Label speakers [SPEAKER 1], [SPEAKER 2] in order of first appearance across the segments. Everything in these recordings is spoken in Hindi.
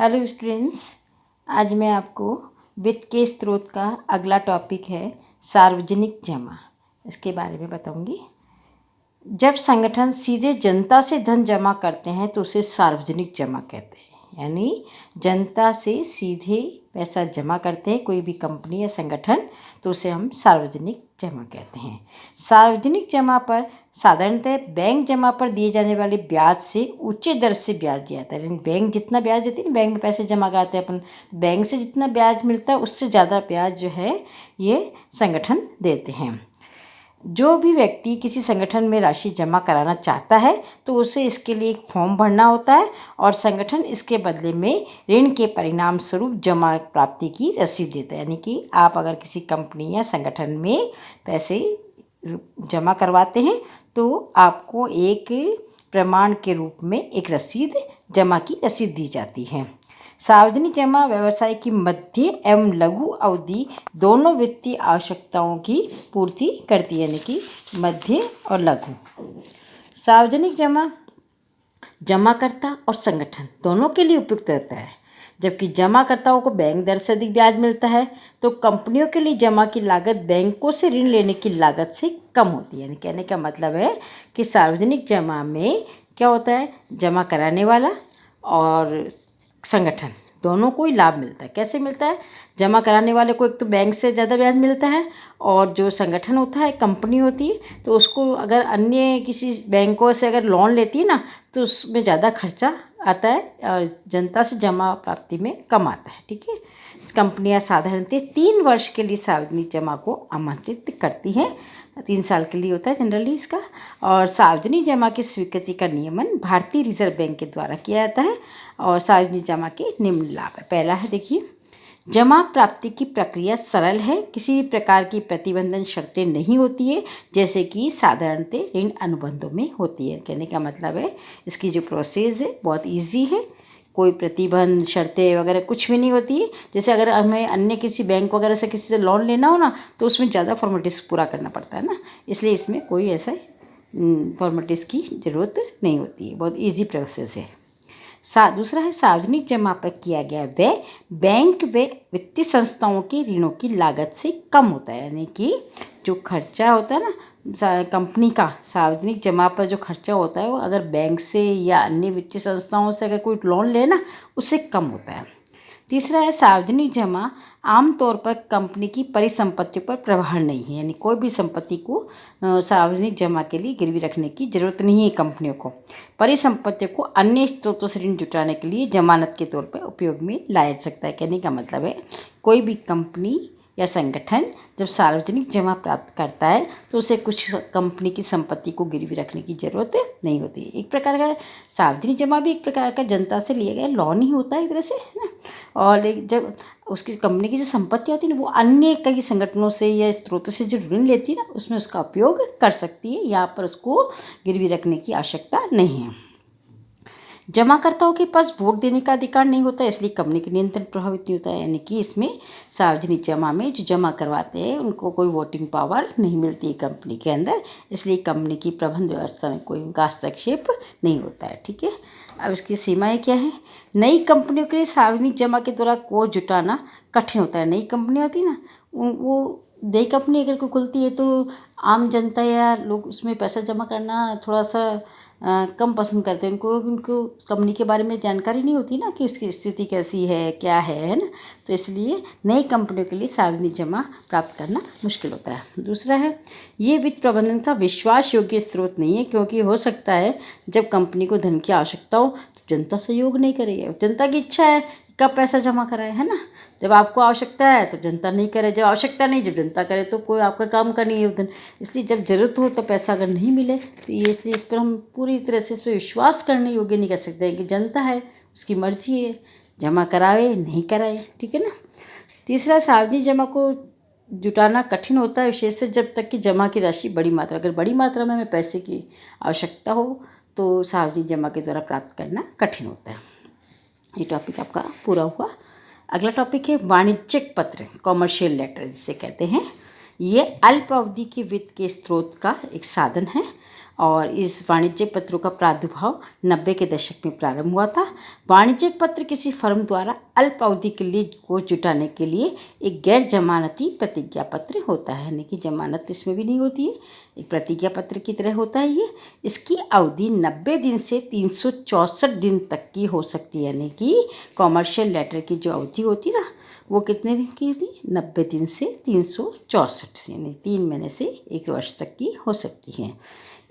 [SPEAKER 1] हेलो स्टूडेंट्स, आज मैं आपको वित्त के स्रोत का अगला टॉपिक है सार्वजनिक जमा। इसके बारे में बताऊंगी। जब संगठन सीधे जनता से धन जमा करते हैं तो उसे सार्वजनिक जमा कहते हैं। यानी जनता से सीधे पैसा जमा करते हैं कोई भी कंपनी या संगठन, तो उसे हम सार्वजनिक जमा कहते हैं। सार्वजनिक जमा पर साधारणतः बैंक जमा पर दिए जाने वाले ब्याज से ऊंचे दर से ब्याज दिया जाता है। यानी बैंक जितना ब्याज देती है ना, बैंक में पैसे जमा कराते हैं अपन, बैंक से जितना ब्याज मिलता है उससे ज़्यादा ब्याज जो है ये संगठन देते हैं। जो भी व्यक्ति किसी संगठन में राशि जमा कराना चाहता है तो उसे इसके लिए एक फॉर्म भरना होता है और संगठन इसके बदले में ऋण के परिणाम स्वरूप जमा प्राप्ति की रसीद देता है। यानी कि आप अगर किसी कंपनी या संगठन में पैसे जमा करवाते हैं तो आपको एक प्रमाण के रूप में एक रसीद, जमा की रसीद दी जाती है। सार्वजनिक जमा व्यवसाय की मध्य एवं लघु अवधि दोनों वित्तीय आवश्यकताओं की पूर्ति करती है। यानी कि मध्य और लघु। सार्वजनिक जमा जमाकर्ता और संगठन दोनों के लिए उपयुक्त रहता है। जबकि जमाकर्ताओं को बैंक दर से अधिक ब्याज मिलता है तो कंपनियों के लिए जमा की लागत बैंकों से ऋण लेने की लागत से कम होती है। यानी कहने का मतलब है कि सार्वजनिक जमा में क्या होता है, जमा कराने वाला और संगठन दोनों को ही लाभ मिलता है। कैसे मिलता है? जमा कराने वाले को एक तो बैंक से ज़्यादा ब्याज मिलता है और जो संगठन होता है, कंपनी होती है, तो उसको अगर अन्य किसी बैंकों से अगर लोन लेती है ना तो उसमें ज़्यादा खर्चा आता है और जनता से जमा प्राप्ति में कम आता है। ठीक है। कंपनियां साधारणतः 3 वर्ष के लिए सार्वजनिक जमा को आमंत्रित करती हैं। 3 साल के लिए होता है जनरली इसका। और सार्वजनिक जमा की स्वीकृति का नियमन भारतीय रिजर्व बैंक के द्वारा किया जाता है। और सार्वजनिक जमा के निम्न लाभ है। पहला है, देखिए, जमा प्राप्ति की प्रक्रिया सरल है, किसी भी प्रकार की प्रतिबंधन शर्तें नहीं होती है जैसे कि साधारणतः ऋण अनुबंधों में होती है। कहने का मतलब है इसकी जो प्रोसेस है बहुत इजी है, कोई प्रतिबंध शर्तें वगैरह कुछ भी नहीं होती है। जैसे अगर हमें अन्य किसी बैंक वगैरह से किसी से लोन लेना हो ना तो उसमें ज़्यादा फॉर्मेलिटीज़ पूरा करना पड़ता है ना, इसलिए इसमें कोई ऐसा फॉर्मेलिटीज़ की ज़रूरत नहीं होती है, बहुत ईजी प्रोसेस है। दूसरा है, सार्वजनिक जमा पर किया गया व्यय बैंक व वित्तीय संस्थाओं के ऋणों की लागत से कम होता है। यानी कि जो खर्चा होता है ना कंपनी का, सार्वजनिक जमा पर जो खर्चा होता है वो अगर बैंक से या अन्य वित्तीय संस्थाओं से अगर कोई लोन लेना उससे कम होता है। तीसरा है, सार्वजनिक जमा आमतौर पर कंपनी की परिसंपत्तियों पर प्रभाव नहीं है। यानी कोई भी संपत्ति को सार्वजनिक जमा के लिए गिरवी रखने की जरूरत नहीं है। कंपनियों को परिसंपत्तियों को अन्य स्रोतों से ऋण जुटाने के लिए जमानत के तौर पर उपयोग में लाया जा सकता है। कहने का मतलब है कोई भी कंपनी या संगठन जब सार्वजनिक जमा प्राप्त करता है तो उसे कुछ कंपनी की संपत्ति को गिरवी रखने की ज़रूरत नहीं होती। एक प्रकार का सार्वजनिक जमा भी एक प्रकार का जनता से लिया गया लोन ही होता है एक तरह से, है ना। और जब उसकी कंपनी की जो संपत्ति होती है ना वो अन्य कई संगठनों से या स्रोतों से जो ऋण लेती है ना उसमें उसका उपयोग कर सकती है। यहाँ पर उसको गिरवी रखने की आवश्यकता नहीं है। जमाकर्ताओं के पास वोट देने का अधिकार नहीं होता, इसलिए कंपनी के नियंत्रण प्रभावित नहीं होता है। यानी कि इसमें सार्वजनिक जमा में जो जमा करवाते हैं उनको कोई वोटिंग पावर नहीं मिलती है कंपनी के अंदर, इसलिए कंपनी की प्रबंध व्यवस्था में कोई उनका हस्तक्षेप नहीं होता है। ठीक है। अब इसकी सीमाएं क्या हैं? नई कंपनियों के लिए सार्वजनिक जमा के द्वारा कोष जुटाना कठिन होता है। नई कंपनी होती है ना, वो नई कंपनी अगर कोई खुलती है तो आम जनता या लोग उसमें पैसा जमा करना थोड़ा सा कम पसंद करते हैं। उनको कंपनी के बारे में जानकारी नहीं होती ना कि उसकी स्थिति कैसी है, क्या है ना, तो इसलिए नई कंपनियों के लिए सार्वजनिक जमा प्राप्त करना मुश्किल होता है। दूसरा है, ये वित्त प्रबंधन का विश्वास योग्य स्रोत नहीं है, क्योंकि हो सकता है जब कंपनी को धन की आवश्यकता हो तो जनता सहयोग नहीं करेगी। जनता की इच्छा है कब पैसा जमा कराए, है ना। जब आपको आवश्यकता है तो जनता नहीं करे, जब आवश्यकता नहीं, जब जनता करे तो कोई आपका काम का नहीं है उधर। इसलिए जब ज़रूरत हो तो पैसा अगर नहीं मिले तो ये, इसलिए इस पर हम पूरी तरह से इस पर विश्वास करने योग्य नहीं कर सकते हैं कि जनता है, उसकी मर्जी है, जमा करावे नहीं कराए। ठीक है ना। तीसरा, सार्वजनिक जमा को जुटाना कठिन होता है, विशेष से जब तक कि जमा की राशि बड़ी मात्रा, अगर बड़ी मात्रा में हमें पैसे की आवश्यकता हो तो सार्वजनिक जमा के द्वारा प्राप्त करना कठिन होता है। ये टॉपिक आपका पूरा हुआ। अगला टॉपिक है वाणिज्यिक पत्र, कॉमर्शियल लेटर जिसे कहते हैं। ये अल्प अवधि के वित्त के स्रोत का एक साधन है और इस वाणिज्यिक पत्रों का प्रादुर्भाव 90 के दशक में प्रारंभ हुआ था। वाणिज्यिक पत्र किसी फर्म द्वारा अल्प अवधि के लिए कोष जुटाने के लिए एक गैर जमानती प्रतिज्ञा पत्र होता है, यानी कि जमानत इसमें भी नहीं होती है, एक प्रतिज्ञा पत्र की तरह होता है ये। इसकी अवधि 90 दिन से 364 दिन तक की हो सकती है, यानी कि कॉमर्शियल लेटर की जो अवधि होती है ना, वो कितने दिन की थी? 90 दिन से 364, यानी 3 महीने से 1 वर्ष तक की हो सकती है।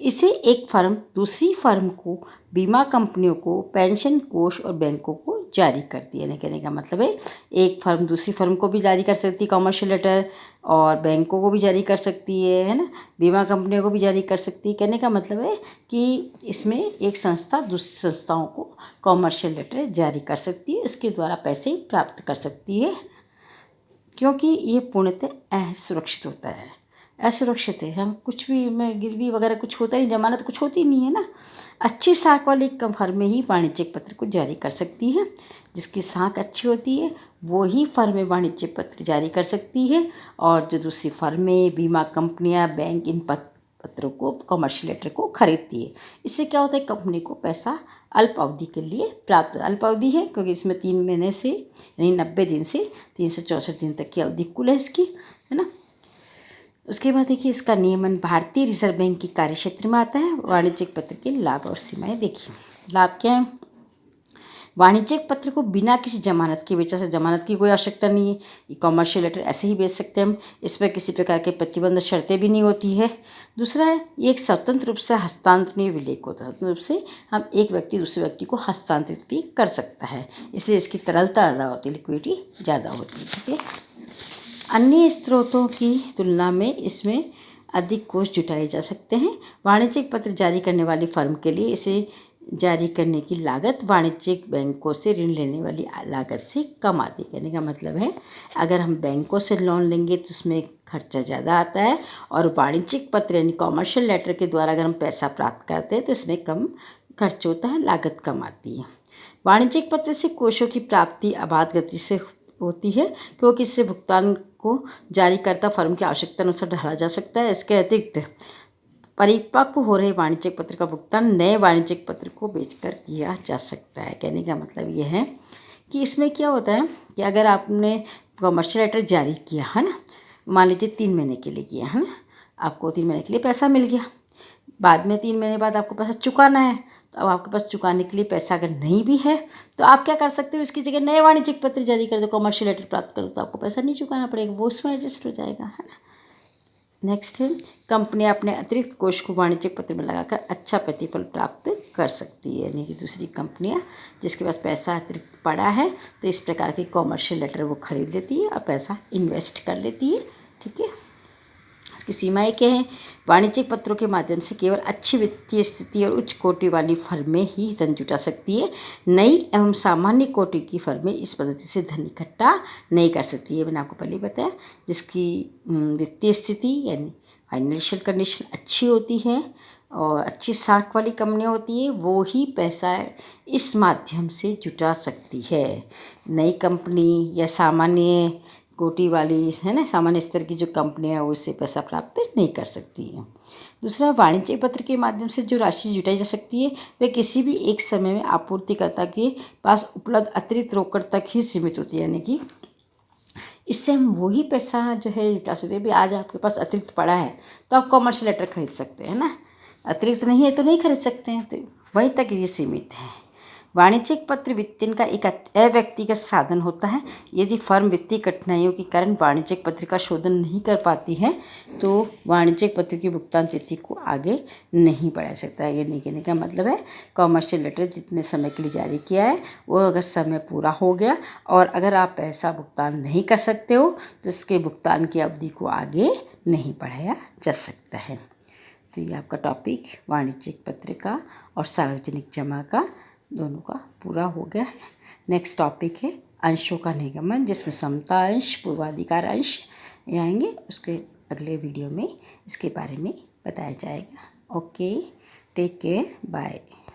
[SPEAKER 1] इसे एक फर्म दूसरी फर्म को, बीमा कंपनियों को, पेंशन कोष और बैंकों को जारी करती है। यानी कहने का मतलब है एक फर्म दूसरी फर्म को भी जारी कर सकती है कॉमर्शियल लेटर, और बैंकों को भी जारी कर सकती है ना, बीमा कंपनियों को भी जारी कर सकती है। कहने का मतलब है कि इसमें एक संस्था दूसरी संस्थाओं को कॉमर्शियल लेटर जारी कर सकती है, इसके द्वारा पैसे प्राप्त कर सकती है, क्योंकि ये पूर्णतः असुरक्षित होता है। असुरक्षित है, हम कुछ भी में गिरवी वगैरह कुछ होता नहीं, जमानत कुछ होती नहीं है ना। अच्छी साख वाली फर्में ही वाणिज्यिक पत्र को जारी कर सकती है। जिसकी साख अच्छी होती है वो ही फर्में वाणिज्यिक पत्र जारी कर सकती है, और जो दूसरी फर्में, बीमा कंपनियां, बैंक इन पत्रों को, कॉमर्शियल लेटर को खरीदती है। इससे क्या होता है, कंपनी को पैसा अल्प अवधि के लिए प्राप्त, अल्प अवधि है क्योंकि इसमें 3 महीने से यानी 90 दिन से 364 दिन तक की अवधि कुल है इसकी, है ना। उसके बाद देखिए इसका नियमन भारतीय रिजर्व बैंक की कार्यक्षेत्र में आता है। वाणिज्यिक पत्र के लाभ और सीमाएं देखिए। लाभ क्या है? वाणिज्यिक पत्र को बिना किसी जमानत के बेचा सकता, जमानत की कोई आवश्यकता नहीं है, कॉमर्शियल लेटर ऐसे ही बेच सकते हैं हम, इस पर किसी प्रकार के प्रतिबंध शर्तें भी नहीं होती है। दूसरा है ये एक स्वतंत्र रूप से हस्तांतरणीय विलेख होता है, स्वतंत्र रूप से हम एक व्यक्ति दूसरे व्यक्ति को हस्तांतरित भी कर सकता है, इसलिए इसकी तरलता ज़्यादा होती है, लिक्विडिटी ज़्यादा होती है। ठीक है, अन्य स्रोतों की तुलना में इसमें अधिक कोष जुटाए जा सकते हैं। वाणिज्यिक पत्र जारी करने वाली फर्म के लिए इसे जारी करने की लागत वाणिज्यिक बैंकों से ऋण लेने वाली लागत से कम आती है। कहने का मतलब है अगर हम बैंकों से लोन लेंगे तो उसमें खर्चा ज़्यादा आता है, और वाणिज्यिक पत्र यानी कॉमर्शियल लेटर के द्वारा अगर हम पैसा प्राप्त करते हैं तो इसमें कम खर्च होता है, लागत कम आती है। वाणिज्यिक पत्र से कोषों की प्राप्ति अबाध गति से होती है, क्योंकि इससे भुगतान को जारीकर्ता फर्म की आवश्यकता अनुसार ढाला जा सकता है। इसके अतिरिक्त परिपक्व हो रहे वाणिज्यिक पत्र का भुगतान नए वाणिज्यिक पत्र को बेचकर किया जा सकता है। कहने का मतलब ये है कि इसमें क्या होता है कि अगर आपने कॉमर्शियल लेटर जारी किया है ना, मान लीजिए 3 महीने के लिए किया है ना, आपको 3 महीने के लिए पैसा मिल गया, बाद में 3 महीने बाद आपको पैसा चुकाना है, तो अब आपके पास चुकाने के लिए पैसा अगर नहीं भी है तो आप क्या कर सकते हो, इसकी जगह नए वाणिज्यिक पत्र जारी कर दो, कॉमर्शियल लेटर प्राप्त करो, तो आपको पैसा नहीं चुकाना पड़ेगा, वो उसमें एडजस्ट हो जाएगा, है ना। नेक्स्ट है कंपनियां अपने अतिरिक्त कोष को वाणिज्यिक पत्र में लगाकर अच्छा प्रतिफल प्राप्त कर सकती है, यानी कि दूसरी कंपनियां जिसके पास पैसा अतिरिक्त पड़ा है तो इस प्रकार की कॉमर्शियल लेटर वो खरीद लेती है और पैसा इन्वेस्ट कर लेती है। ठीक है, इसकी सीमाएं क्या हैं? वाणिज्यिक पत्रों के माध्यम से केवल अच्छी वित्तीय स्थिति और उच्च कोटि वाली फर्में ही धन जुटा सकती है। नई एवं सामान्य कोटि की फर्में इस पद्धति से धन इकट्ठा नहीं कर सकती है। मैंने आपको पहले ही बताया, जिसकी वित्तीय स्थिति यानी फाइनेंशियल कंडीशन अच्छी होती है और अच्छी साख वाली कंपनियाँ होती है, वो ही पैसा इस माध्यम से जुटा सकती है। नई कंपनी या सामान्य कोटि वाली, है ना, सामान्य स्तर की जो कंपनियाँ हैं उससे पैसा प्राप्त नहीं कर सकती है। दूसरा, वाणिज्यिक पत्र के माध्यम से जो राशि जुटाई जा सकती है वह किसी भी एक समय में आपूर्तिकर्ता के पास उपलब्ध अतिरिक्त रोकड़ तक ही सीमित होती है, यानी कि इससे हम वही पैसा जो है जुटा सकते हैं। भी आज आपके पास अतिरिक्त पड़ा है तो आप कॉमर्शियल लेटर खरीद सकते हैं ना, अतिरिक्त नहीं है तो नहीं खरीद सकते हैं, तो वहीं तक ये सीमित है। वाणिज्यिक पत्र वित्तीयन का एक अव्यक्तिगत साधन होता है। यदि फर्म वित्तीय कठिनाइयों के कारण वाणिज्यिक पत्र का शोधन नहीं कर पाती है तो वाणिज्यिक पत्र की भुगतान तिथि को आगे नहीं बढ़ा सकता है। यानी कहने का मतलब है कॉमर्शियल लेटर जितने समय के लिए जारी किया है वो अगर समय पूरा हो गया और अगर आप पैसा भुगतान नहीं कर सकते हो तो इसके भुगतान की अवधि को आगे नहीं बढ़ाया जा सकता है। तो ये आपका टॉपिक वाणिज्यिक पत्र का और सार्वजनिक जमा का दोनों का पूरा हो गया है। नेक्स्ट टॉपिक है अंशों का निगमन, जिसमें समता अंश, पूर्वाधिकार अंश आएंगे। उसके अगले वीडियो में इसके बारे में बताया जाएगा। Okay, take care, bye.